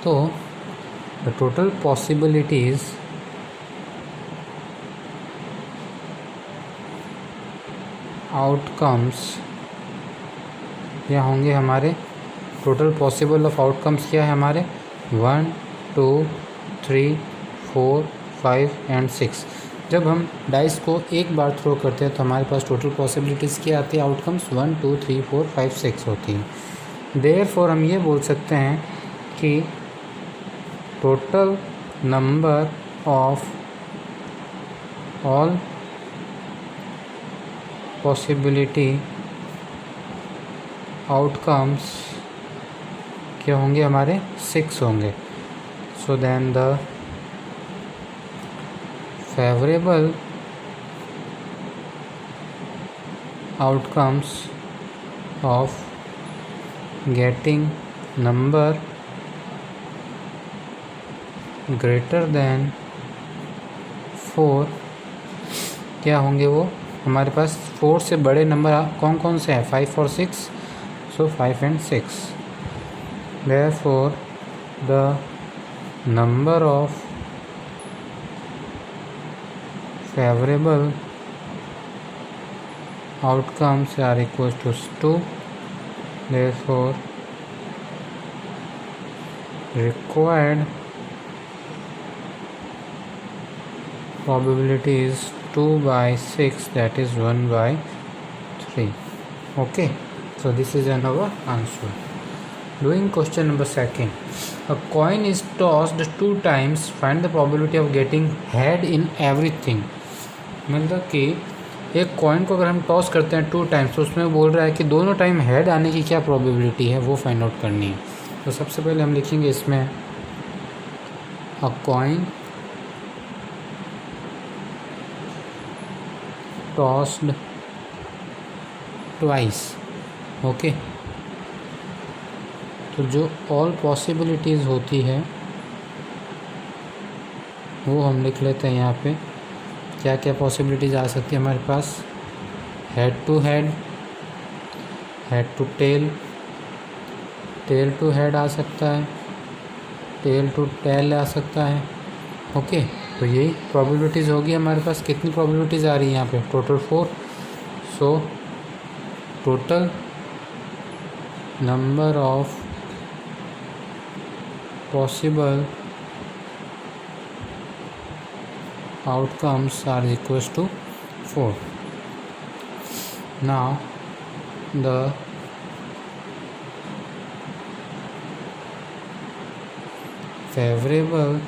तो the total possibilities outcomes क्या होंगे हमारे, टोटल पॉसिबल ऑफ आउटकम्स क्या है हमारे 1 2 3 4 5 एंड 6। जब हम डाइस को एक बार थ्रो करते हैं तो हमारे पास टोटल पॉसिबिलिटीज़ क्या आती है, आउटकम्स 1 2 3 4 5 6 होती हैं। देयरफॉर हम ये बोल सकते हैं कि total number of all possibility outcomes क्या होंगे हमारे 6 होंगे। So then the favourable outcomes of getting number greater than 4 क्या होंगे, वो हमारे पास 4 से बड़े नंबर कौन कौन से हैं, 5 और 6। सो 5 and 6। Therefore the number of favorable outcomes are equal to 2. Therefore required probability is 2 by 6, that is 1 by 3. Okay, so this is another answer. Doing question number 2. A coin is tossed 2 times. Find the probability of getting head in everything. मतलब कि एक coin को अगर हम toss करते हैं 2 times तो उसमें बोल रहा है कि दोनों टाइम हेड आने की क्या प्रोबेबिलिटी है वो फाइंड आउट करनी है। तो सबसे पहले हम लिखेंगे इसमें अ कॉइन टॉस्ड ट्वाइस। ओके, तो जो ऑल पॉसिबिलिटीज़ होती है वो हम लिख लेते हैं यहाँ पे। क्या क्या पॉसिबिलिटीज़ आ सकती है हमारे पास, head to head, head to tail, tail to head आ सकता है, टेल टू टेल आ सकता है। ओके, तो यही प्रोबेबिलिटीज़ होगी हमारे पास। कितनी प्रोबेबिलिटीज़ आ रही है यहाँ पे, total 4। So total number of possible outcomes are equals to 4. Now the favorable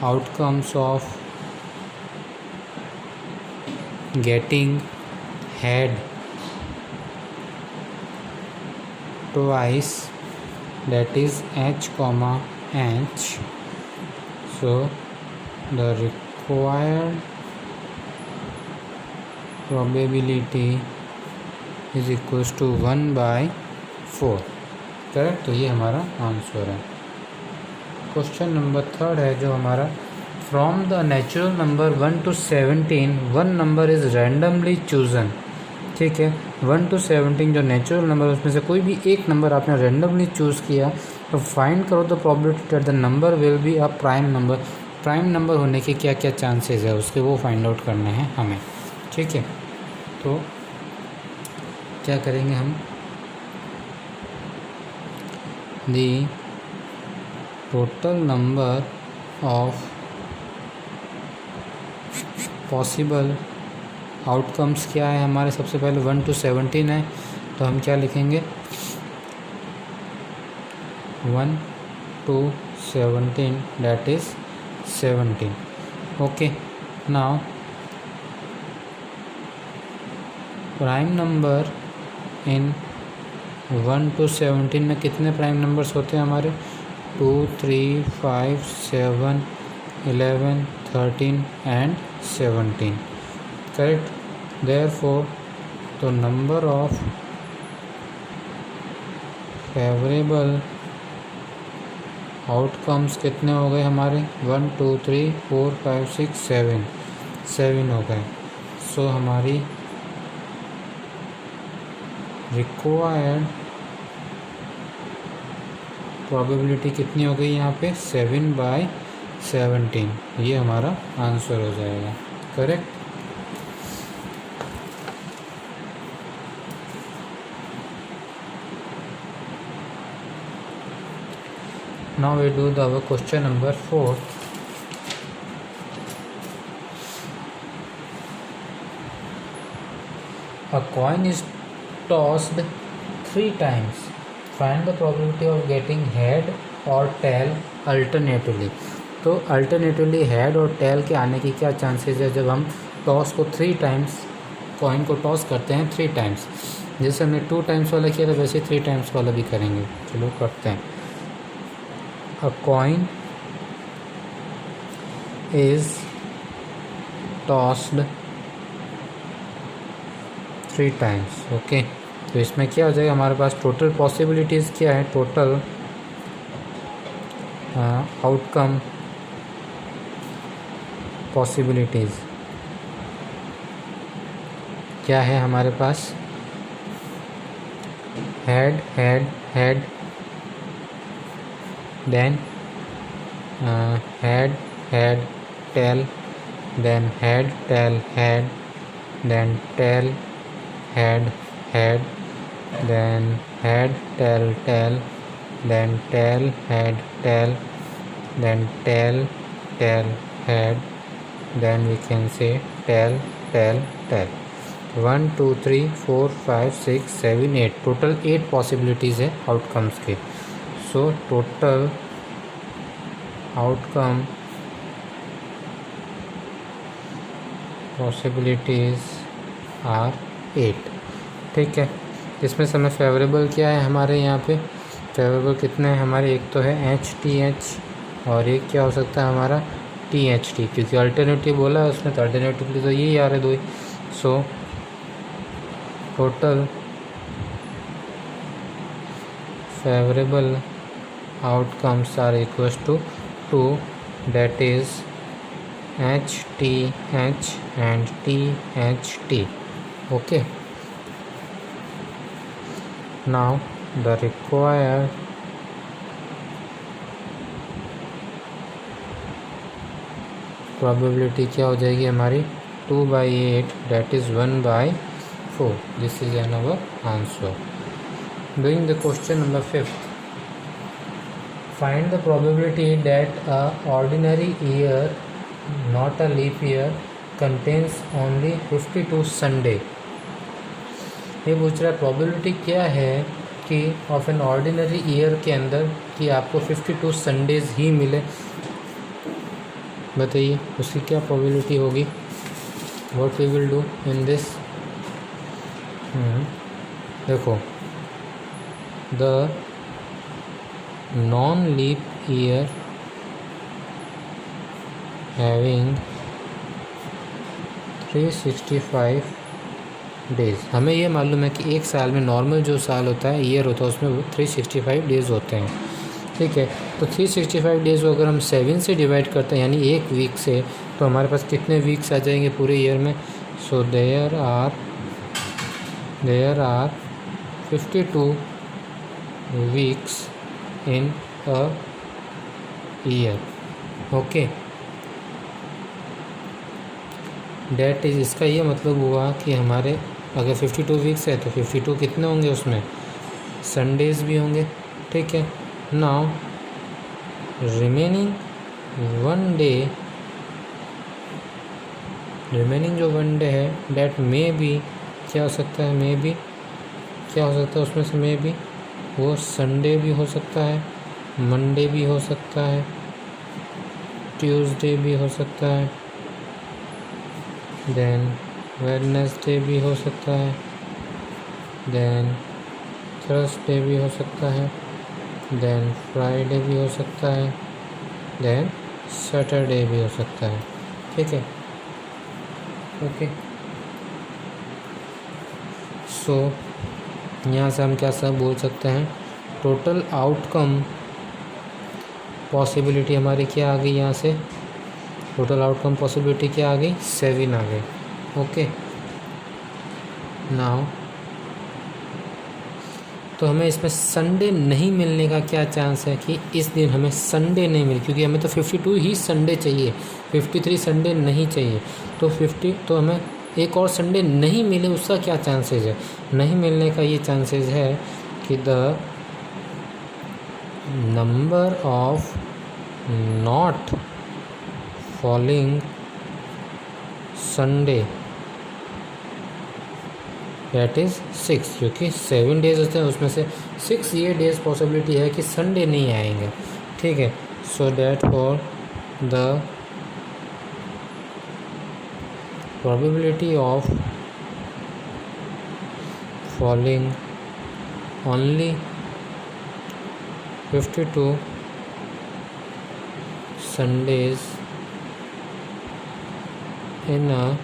outcomes of getting head twice, that is h comma h. So the required probability is equals to 1 by 4. Correct, तो ये हमारा answer है। Question number 3 है जो हमारा, from the natural number 1 to 17 one number is randomly chosen. ठीक है, 1 to 17 जो नेचुरल नंबर उसमें से कोई भी एक नंबर आपने रैंडमली चूज़ किया तो फाइंड करो the probability that the number will be a prime number. Prime number होने के क्या क्या चांसेस है उसके वो फाइंड आउट करने हैं हमें। ठीक है, तो क्या करेंगे हम, दी total number of possible outcomes क्या है हमारे, सबसे पहले 1 to 17 है तो हम क्या लिखेंगे, 1 to 17 that is 17. Okay, now prime number in 1 to 17 में कितने प्राइम नंबर्स होते हैं हमारे, 2 3 5 7 11 13 एंड 17। करेक्ट, देयरफॉर तो नंबर ऑफ फेवरेबल आउटकम्स कितने हो गए हमारे, 1 2 3 4 5 6 7 हो गए। सो हमारी रिक्वायर्ड प्रोबेबिलिटी कितनी हो गई यहाँ पे 7/17, ये हमारा आंसर हो जाएगा। Correct. Now we do the question number 4. A coin is tossed 3 times. Find the probability of getting head or tail alternatively. तो अल्टरनेटिवली हेड और टेल के आने की क्या चांसेस है जब हम टॉस को 3 टाइम्स, कॉइन को टॉस करते हैं 3 टाइम्स। जैसे हमने 2 टाइम्स वाला किया था वैसे 3 टाइम्स वाला भी करेंगे। चलो करते हैं। A coin is tossed 3 times. Okay, तो इसमें क्या हो जाएगा, हमारे पास टोटल पॉसिबिलिटीज़ क्या है, टोटल आउटकम पॉसिबिलिटीज़ क्या है हमारे पास, head head head, then head head tail, then head tail head, then tail head head, then head tail tail, then tail head tail, then tail tail head, then we can say tail tail tail। 1 2 3 4 5 6 7 8, total 8 possibilities है outcomes के। So total outcome possibilities are 8। ठीक है, इसमें से हमें favourable क्या है, हमारे यहाँ पे फेवरेबल कितने हैं हमारे, एक तो है HTH और एक क्या हो सकता है हमारा THT, क्योंकि अल्टरनेटिव बोला है उसमें, तो अल्टरनेटिवली तो यही आ रहे दो ही। So total favourable outcomes are equals to 2, that is HTH and THT. Okay, now the required probability क्या हो जाएगी हमारी, 2/8, that is 1/4। this is our answer। doing the question number 5th, find the probability that a ordinary year, not a leap year, contains only 52 Sunday। ये पूछ रहा है probability क्या है कि ऑफ एन ऑर्डिनरी ईयर के अंदर कि आपको 52 संडेज़ ही मिले। बताइए उसकी क्या प्रोबेबिलिटी होगी, what we will do in this. देखो, the non-leap year having 365 days, हमें ये मालूम है कि एक साल में नॉर्मल जो साल होता है, ईयर होता है, उसमें 365 डेज़ होते हैं। ठीक है, तो 365 डेज़ को अगर हम 7 से डिवाइड करते हैं यानी एक वीक से, तो हमारे पास कितने वीक्स आ जाएंगे पूरे ईयर में। So there are 52 weeks in a year. Okay, date is, इसका ये मतलब हुआ कि हमारे अगर 52 वीक्स है तो 52 कितने होंगे, उसमें संडेज़ भी होंगे। ठीक है, नाउ रिमेनिंग जो 1 डे है, डेट में भी क्या हो सकता है, में भी क्या हो सकता है उसमें से, में भी वो संडे भी हो सकता है, मंडे भी हो सकता है, ट्यूसडे भी हो सकता है, देन वेडनेसडे भी हो सकता है, देन थर्सडे भी हो सकता है, देन फ्राइडे भी हो सकता है, देन सैटरडे भी हो सकता है। ठीक है, ओके। सो यहाँ से हम क्या सब बोल सकते हैं, टोटल आउटकम पॉसिबिलिटी हमारी क्या आ गई, यहाँ से टोटल आउटकम पॉसिबिलिटी क्या आ गई, 7 आ गई। ओके, नाउ तो हमें इसमें संडे नहीं मिलने का क्या चांस है कि इस दिन हमें संडे नहीं मिले, क्योंकि हमें तो 52 ही संडे चाहिए, 53 संडे नहीं चाहिए। तो 50 तो हमें एक और संडे नहीं मिले, उसका क्या चांसेस है? नहीं मिलने का ये चांसेस है कि the number of not falling Sunday that is 6, क्योंकि 7 डेज होते हैं, उसमें से 6 ये डेज पॉसिबिलिटी है कि संडे नहीं आएंगे। ठीक है, so that for the probability of falling only 52 Sundays in a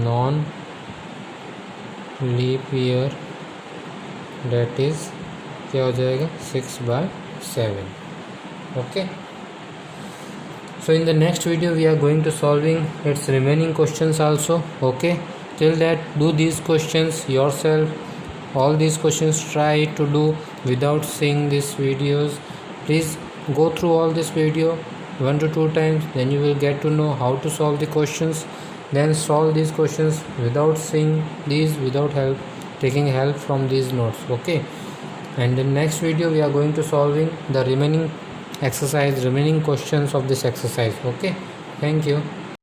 non-leap year, that is क्या हो जाएगा 6/7. Okay. So in the next video we are going to solving its remaining questions also. Okay, till that do these questions yourself. All these questions try to do without seeing these videos. Please go through all this video 1 to 2 times, then you will get to know how to solve the questions. Then solve these questions without seeing these, without taking help from these notes. Okay, and in next video we are going to solving the remaining questions of this exercise. Okay, thank you.